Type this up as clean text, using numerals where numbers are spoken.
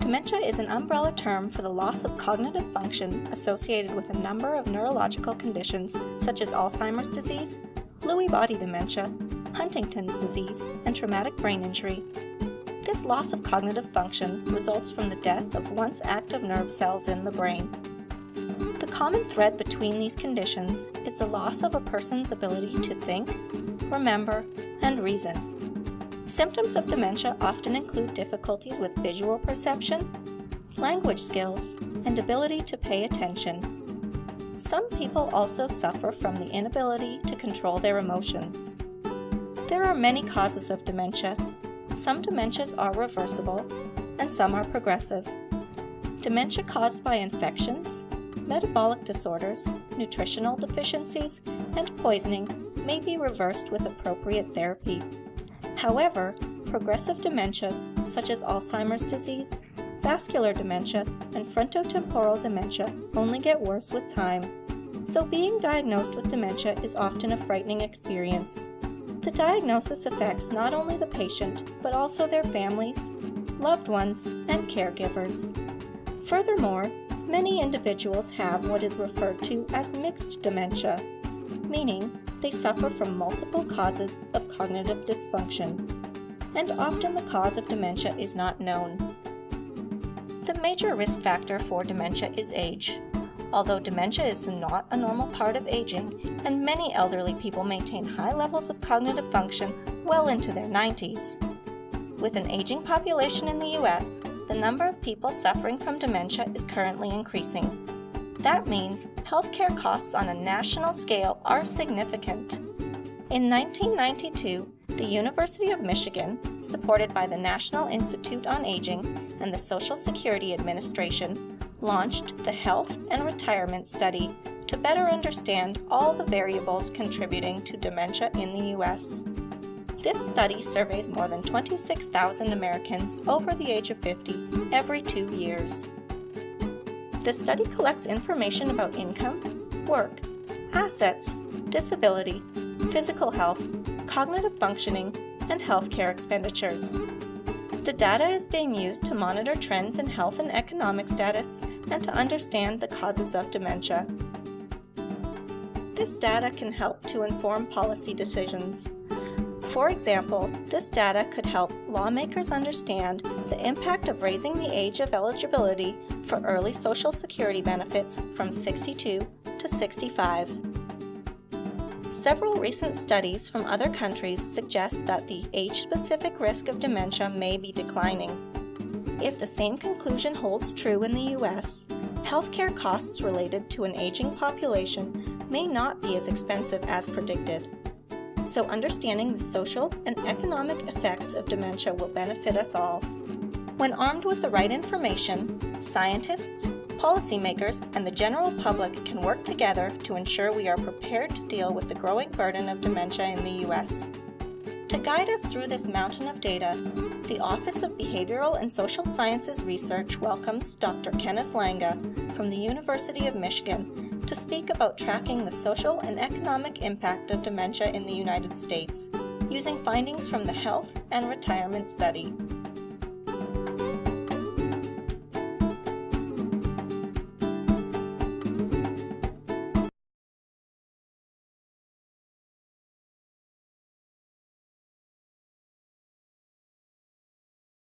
Dementia is an umbrella term for the loss of cognitive function associated with a number of neurological conditions such as Alzheimer's disease, Lewy body dementia, Huntington's disease, and traumatic brain injury. This loss of cognitive function results from the death of once active nerve cells in the brain. The common thread between these conditions is the loss of a person's ability to think, remember, and reason. Symptoms of dementia often include difficulties with visual perception, language skills, and ability to pay attention. Some people also suffer from the inability to control their emotions. There are many causes of dementia. Some dementias are reversible, and some are progressive. Dementia caused by infections, metabolic disorders, nutritional deficiencies, and poisoning may be reversed with appropriate therapy. However, progressive dementias such as Alzheimer's disease, vascular dementia, and frontotemporal dementia only get worse with time. So being diagnosed with dementia is often a frightening experience. The diagnosis affects not only the patient, but also their families, loved ones, and caregivers. Furthermore, many individuals have what is referred to as mixed dementia, meaning they suffer from multiple causes of cognitive dysfunction, and often the cause of dementia is not known. The major risk factor for dementia is age. Although dementia is not a normal part of aging, and many elderly people maintain high levels of cognitive function well into their 90s. With an aging population in the US, the number of people suffering from dementia is currently increasing. That means healthcare costs on a national scale are significant. In 1992, the University of Michigan, supported by the National Institute on Aging and the Social Security Administration, launched the Health and Retirement Study to better understand all the variables contributing to dementia in the U.S. This study surveys more than 26,000 Americans over the age of 50 every 2 years. The study collects information about income, work, assets, disability, physical health, cognitive functioning, and healthcare expenditures. The data is being used to monitor trends in health and economic status and to understand the causes of dementia. This data can help to inform policy decisions. For example, this data could help lawmakers understand the impact of raising the age of eligibility for early Social Security benefits from 62 to 65. Several recent studies from other countries suggest that the age-specific risk of dementia may be declining. If the same conclusion holds true in the U.S., healthcare costs related to an aging population may not be as expensive as predicted. So understanding the social and economic effects of dementia will benefit us all. When armed with the right information, scientists, policymakers, and the general public can work together to ensure we are prepared to deal with the growing burden of dementia in the U.S. To guide us through this mountain of data, the Office of Behavioral and Social Sciences Research welcomes Dr. Kenneth Langa from the University of Michigan to speak about tracking the social and economic impact of dementia in the United States, using findings from the Health and Retirement Study.